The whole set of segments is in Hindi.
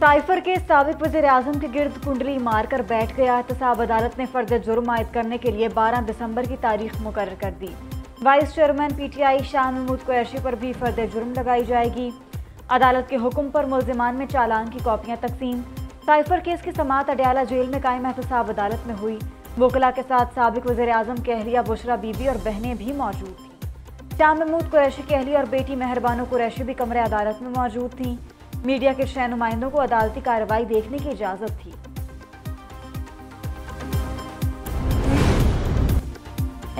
साइफर के साबिक वज़ीर-ए-आज़म के गिर्द कुंडली मारकर बैठ गया। एहतसाब अदालत ने फर्द जुर्म आयद करने के लिए 12 दिसंबर की तारीख मुकर्रर कर दी। Vice chairman PTI Shah Mahmood Qureshi पर भी फर्द जुर्म लगाई जाएगी। अदालत के हुक्म पर मुल्जिमान में चालान की कॉपियां तकसीम। साइफर केस की समाअत अडयाला जेल में कायम एहतसाब अदालत में हुई। वकला के साथ साबिक वज़ीर-ए-आज़म की अहलिया बुशरा बीबी और बहनें भी मौजूद थीं। शाह महमूद कुरैशी की अहलिया और बेटी मेहरबानो कुरैशी भी कमरे अदालत में मौजूद थीं। मीडिया के 6 नुमाइंदों को अदालती कार्रवाई देखने की इजाजत थी।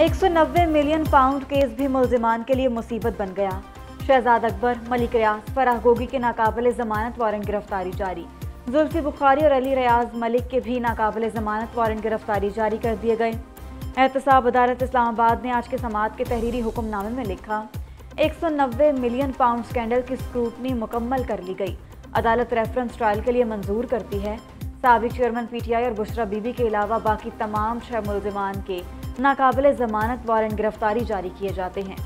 £190 मिलियन केस भी मुल्जिमान के लिए मुसीबत बन गया। शहजाद अकबर, मलिक रियाज, फराह गोगी के नाकाबिले जमानत वारंट गिरफ्तारी जारी। जुल्फी बुखारी और अली रियाज मलिक के भी नाकाबिले जमानत वारंट गिरफ्तारी जारी कर दिए गए। एहतसाब अदालत इस्लामाबाद ने आज के समाअत के तहरीरी हुक्मनामे में लिखा, 190 मिलियन पाउंड स्कैंडल की स्क्रूटनी मुकम्मल कर ली गई। अदालत रेफरेंस ट्रायल के लिए मंजूर करती है। साबिक चेयरमैन PTI और बुशरा बीबी के अलावा बाकी तमाम 6 मुल्जिमान के नाकाबिले जमानत वारंट गिरफ्तारी जारी किए जाते हैं।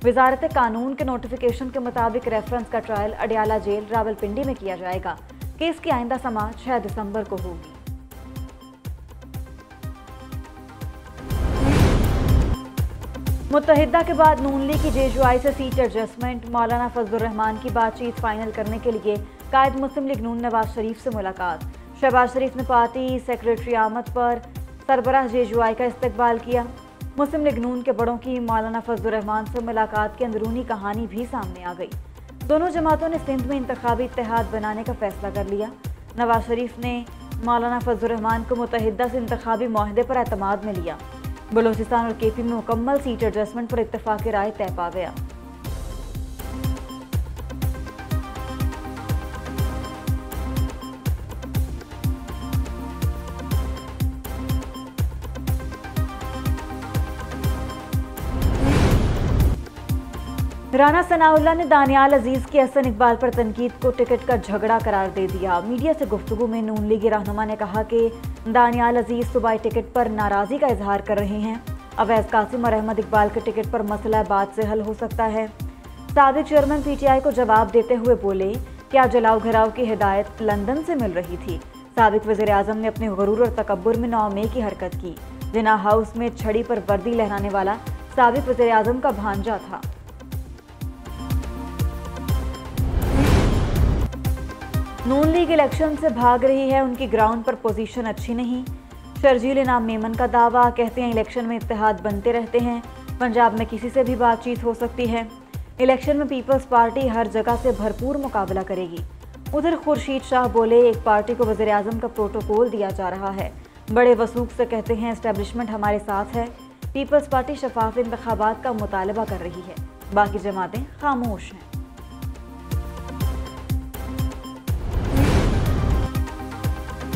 वजारत कानून के नोटिफिकेशन के मुताबिक रेफरेंस का ट्रायल अडयाला जेल रावलपिंडी में किया जाएगा। केस की आइंदा समाअत 6 दिसंबर को होगी। मुत्तहिदा के बाद नून लीग की JUI से सीट एडजस्टमेंट। मौलाना फजलुर रहमान की बातचीत फाइनल करने के लिए कायद मुस्लिम लीग नून नवाज शरीफ से मुलाकात। शहबाज शरीफ ने पार्टी सेक्रेटरी आमद पर सरबराह JUI का इस्तकबाल किया। मुस्लिम लीग नून के बड़ों की मौलाना फजलुर रहमान से मुलाकात की अंदरूनी कहानी भी सामने आ गई। दोनों जमातों ने सिंध में इंतखाबी इत्तेहाद बनाने का फैसला कर लिया। नवाज शरीफ ने मौलाना फजलुर रहमान को मुत्तहिदा से इंतखाबी मुआहदे पर एतमाद में लिया। बलोचिस्तान और KP में मुकम्मल सीट एडजस्टमेंट पर इत्तेफाक राय तय पा गया। राना सनाउल्लाह ने दानियाल अजीज की हसन इकबाल पर तनकीद को टिकट का झगड़ा करार दे दिया। मीडिया से गुफ्तगू में नून लीगी रहनुमा ने कहा कि दानियाल अजीज सूबाई टिकट पर नाराजगी का इजहार कर रहे हैं। अवैस कासिम और अहमद इकबाल के टिकट पर मसला बाद से हल हो सकता है। साबिक चेयरमैन PTI को जवाब देते हुए बोले, क्या जलाओ घराव की हिदायत लंदन से मिल रही थी? साबिक वज़ीर-ए-आज़म ने अपने गुरूर और तकब्बुर में 9 मई की हरकत की। जिन्ना हाउस में छड़ी पर वर्दी लहराने वाला साबिक वज़ीर-ए-आज़म का भांजा था। नून लीग इलेक्शन से भाग रही है, उनकी ग्राउंड पर पोजीशन अच्छी नहीं। शर्जील इनाम मेमन का दावा, कहते हैं इलेक्शन में इत्तेहाद बनते रहते हैं, पंजाब में किसी से भी बातचीत हो सकती है। इलेक्शन में पीपल्स पार्टी हर जगह से भरपूर मुकाबला करेगी। उधर खुर्शीद शाह बोले, एक पार्टी को वज़ीर-ए-आज़म का प्रोटोकॉल दिया जा रहा है। बड़े वसूख से कहते हैं एस्टेब्लिशमेंट हमारे साथ है। पीपल्स पार्टी शफाफ इंतखाबात का मुतालबा कर रही है, बाकी जमातें खामोश हैं।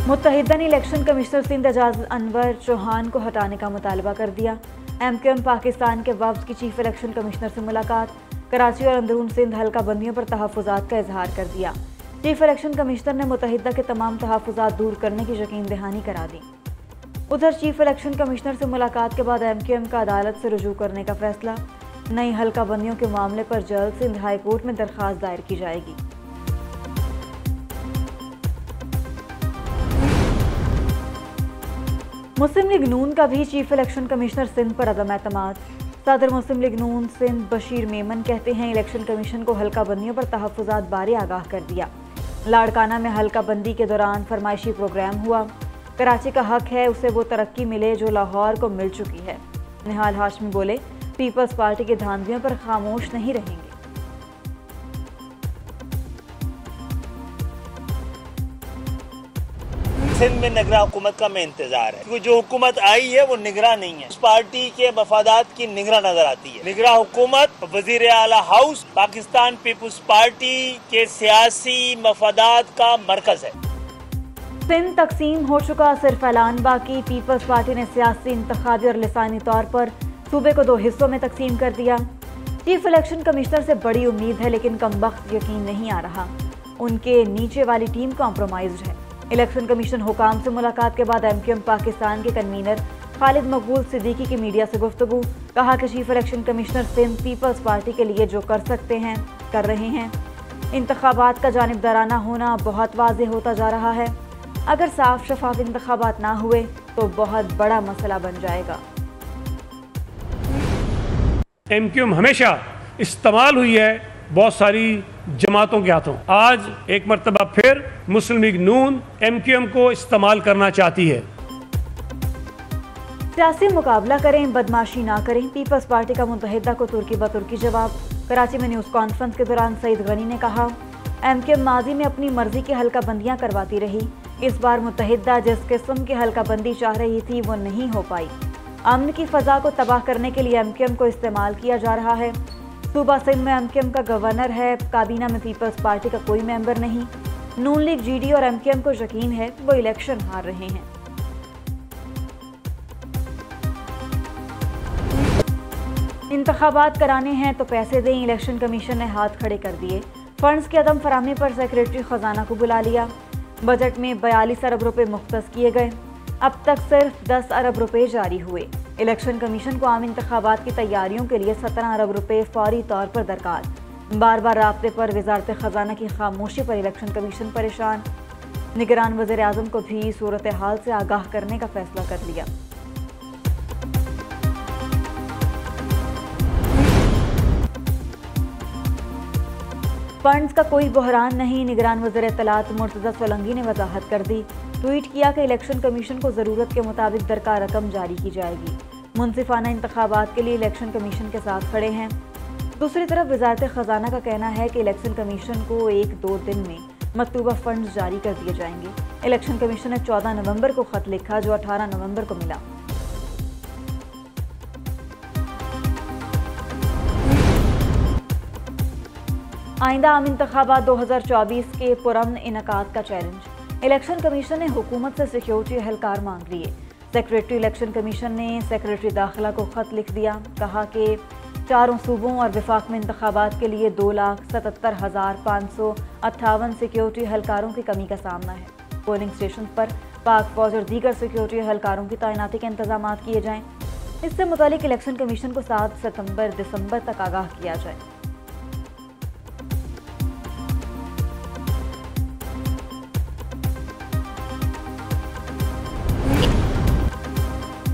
मुत्तहिदा ने इलेक्शन कमिश्नर सिंध एजाज अनवर चौहान को हटाने का मुतालबा कर दिया। MQM पाकिस्तान के वफ्द की चीफ इलेक्शन कमिश्नर से मुलाकात। कराची और अंदरून सिंध हल्का बंदियों पर तहफ़्फ़ुज़ात का इजहार कर दिया। चीफ इलेक्शन कमिश्नर ने मुत्तहिदा के तमाम तहफ़्फ़ुज़ात दूर करने की यकीन दहानी करा दी। उधर चीफ इलेक्शन कमिश्नर से मुलाकात के बाद MQM का अदालत से रुजू करने का फैसला। नई हल्का बंदियों के मामले पर जल्द सिंध हाई कोर्ट में दरख्वास्त दायर की जाएगी। मुस्लिम लीग नून का भी चीफ इलेक्शन कमिश्नर सिंध पर अदम एतमाद। सदर मुस्लिम लीग नून सिंध बशीर मेमन कहते हैं इलेक्शन कमीशन को हल्का बंदियों पर तहफ़्फ़ुज़ात बारे आगाह कर दिया। लाड़काना में हल्का बंदी के दौरान फरमाइशी प्रोग्राम हुआ। कराची का हक है उसे वो तरक्की मिले जो लाहौर को मिल चुकी है। निहाल हाशमी बोले, पीपल्स पार्टी के धांधलियों पर खामोश नहीं रहेंगे। सिंध में निगरान हुकूमत का में इंतजार है, क्योंकि जो हुकूमत आई है वो निगरान नहीं है। उस पार्टी के मफादात की निगरान नजर आती है। निगरान हुकूमत वजीर आला हाउस पाकिस्तान पीपुल्स पार्टी के सियासी मफादात का मरकज है। सिंध तकसीम हो चुका, सिर्फ ऐलान बाकी। पीपल्स पार्टी ने सियासी, इंतखाबी और लिसानी तौर पर सूबे को 2 हिस्सों में तकसीम कर दिया। चीफ इलेक्शन कमिश्नर से बड़ी उम्मीद है, लेकिन कमबख्त यकीन नहीं आ रहा। उनके नीचे वाली टीम कॉम्प्रोमाइज्ड है। इलेक्शन कमीशन हुकाम से मुलाकात के बाद MQM पाकिस्तान के कन्वीनर खालिद मकबूल सिद्दीकी की मीडिया से गुफ्तगू। कहा कि chief election commissioner Sindh Peoples Party के लिए जो कर सकते हैं कर रहे हैं। इंतखाबात का जानिबदाराना होना बहुत वाज़ेह होता जा रहा है। अगर साफ शफाफ इंतखाबात ना हुए तो बहुत बड़ा मसला बन जाएगा। MQM हमेशा इस्तेमाल हुई है बहुत सारी जमातों के हाथों। आज एक मरतबा फिर मुस्लिम लीग नून MQM को इस्तेमाल करना चाहती है। सियासी मुकाबला करें, बदमाशी ना करें, पीपल्स पार्टी का मुत्तहिदा को तुर्की बतुर्की जवाब। कराची में न्यूज़ कॉन्फ्रेंस के दौरान सईद गनी ने कहा, MQM माजी में अपनी मर्जी की हल्का बंदियाँ करवाती रही। इस बार मुत्तहिदा जिस किस्म की हल्का बंदी चाह रही थी वो नहीं हो पाई। अमन की फ़ज़ा को तबाह करने के लिए MQM को इस्तेमाल किया जा रहा है। सूबा सिंध में MQM का गवर्नर है, काबीना में पीपल्स पार्टी का कोई मेंबर नहीं। नून लीग, GD और MQM को यकीन है वो इलेक्शन हार रहे हैं। इंतखाबात कराने हैं तो पैसे दें, इलेक्शन कमीशन ने हाथ खड़े कर दिए। फंड्स की अदम फराहमी पर सेक्रेटरी खजाना को बुला लिया। बजट में 42 अरब रुपए मुख्तस किए गए। अब तक सिर्फ 10 अरब रुपए जारी हुए। इलेक्शन कमीशन को आम इंतखाबात की तैयारियों के लिए 17 अरब रुपए फौरी तौर पर दरकार। बार बार राब्ते पर वजारत खजाना की खामोशी पर इलेक्शन कमीशन परेशान। निगरान वज़ीर आज़म को भी सूरत हाल से आगाह करने का फैसला कर लिया। फंड्स का कोई बहरान नहीं, निगरान वज़ीर इत्तलात मुर्तज़ा सोलंकी ने वजाहत कर दी। ट्वीट किया कि इलेक्शन कमीशन को ज़रूरत के मुताबिक दरकार रकम जारी की जाएगी। मुनसिफाना इंतखाबात के लिए इलेक्शन कमीशन के साथ खड़े हैं। दूसरी तरफ वजारत खजाना का कहना है कि इलेक्शन कमीशन को 1-2 दिन में मतलूबा फंड्स जारी कर दिए जाएंगे। इलेक्शन कमीशन ने 14 नवंबर को खत लिखा जो 18 नवंबर को मिला। आइंदा आम इंतखाबात 2024 के पुरअमन इनकाद का चैलेंज। इलेक्शन कमीशन ने हुकूमत से सिक्योरिटी एहलकार मांग लिए। सेक्रेटरी इलेक्शन कमीशन ने सेक्रेटरी दाखिला को खत लिख दिया। कहा कि चारों सूबों और विफाक में इंतखाबात के लिए 2,77,558 सिक्योरिटी एहलकारों की कमी का सामना है। पोलिंग स्टेशन पर पाक फौज और दीगर सिक्योरिटी एहलकारों की तैनाती के इंतजाम किए जाएं। इससे मुतालिक इलेक्शन कमीशन को 7 सितंबर-दिसंबर तक आगाह किया जाए।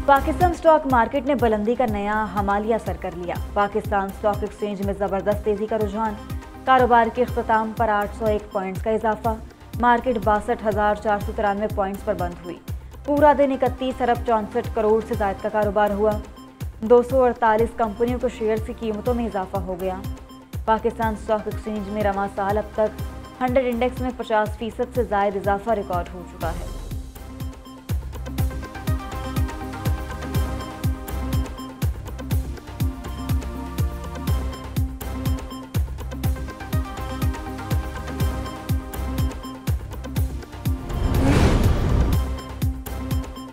पाकिस्तान स्टॉक मार्केट ने बुलंदी का नया हमालिया सर कर लिया। पाकिस्तान स्टॉक एक्सचेंज में ज़बरदस्त तेज़ी का रुझान। कारोबार के अख्ताम पर 801 पॉइंट्स का इजाफा। मार्केट 62,493 पॉइंट्स पर बंद हुई। पूरा दिन 31 अरब 64 करोड़ से ज़ायद का कारोबार हुआ। 248 कंपनियों को शेयर की कीमतों में इजाफा हो गया। पाकिस्तान स्टॉक एक्सचेंज में रवा साल अब तक 100 इंडेक्स में 50% से ज़ायद इजाफा रिकॉर्ड हो चुका है।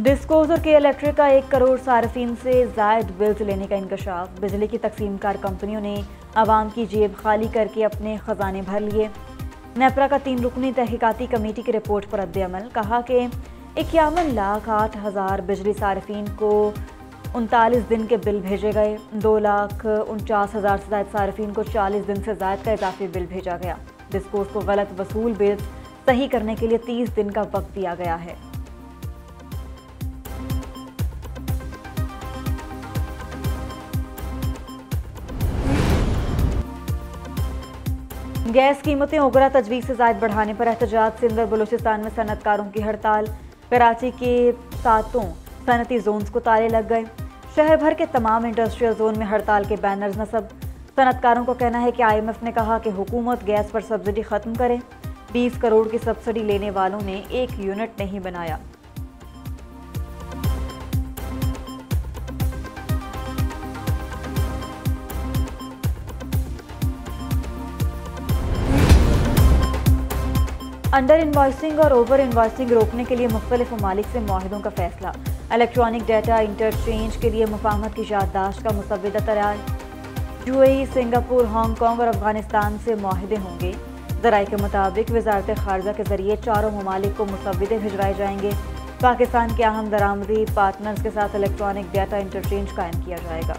डिस्कोज और के इलेक्ट्रिक का 1 करोड़ सार्फिन से जायद बिल्स लेने का इंकशाफ। बिजली की तकसीमकार कंपनियों ने आवाम की जेब खाली करके अपने खजाने भर लिए। नेपरा का 3 रुकनी तहकीकाती कमेटी की रिपोर्ट पर रद्द-ए-अमल। कहा कि 51,08,000 बिजली सार्फिन को 39 दिन के बिल भेजे गए। 2,49,000 से ज्यादा सार्फिन को 40 दिन से ज्यादा का इजाफी बिल भेजा गया। डिस्कोज को गलत वसूल बिल सही करने के लिए 30 दिन का वक्त दिया गया है। गैस कीमतें उगरा तजवीज़ से ज़ायद बढ़ाने पर एहतजाज। सिंध और बलूचिस्तान में सनतकारों की हड़ताल। कराची के 7 सनती जोन्स को ताले लग गए। शहर भर के तमाम इंडस्ट्रियल जोन में हड़ताल के बैनर्स नस्ब। सनतकारों का कहना है कि IMF ने कहा कि हुकूमत गैस पर सब्सिडी ख़त्म करे। 20 करोड़ की सब्सिडी लेने वालों ने 1 यूनिट नहीं बनाया। अंडर इन्वॉइसिंग और ओवर इन्वॉइसिंग रोकने के लिए मुख्तलिफ ममालिक से मुआहिदों का फैसला। इलेक्ट्रॉनिक डाटा इंटरचेंज के लिए मुफाहमत की याददाश्त का मुसव्विदा तैयार। UAE, सिंगापुर, हांगकॉन्ग और अफगानिस्तान से मुआहिदे होंगे। ज़राए के मुताबिक वजारत खारजा के जरिए चारों ममालिक को मुसव्विदे भिजवाए जाएंगे। पाकिस्तान के अहम दरामदी पार्टनर्स के साथ इलेक्ट्रॉनिक डाटा इंटरचेंज कायम किया जाएगा।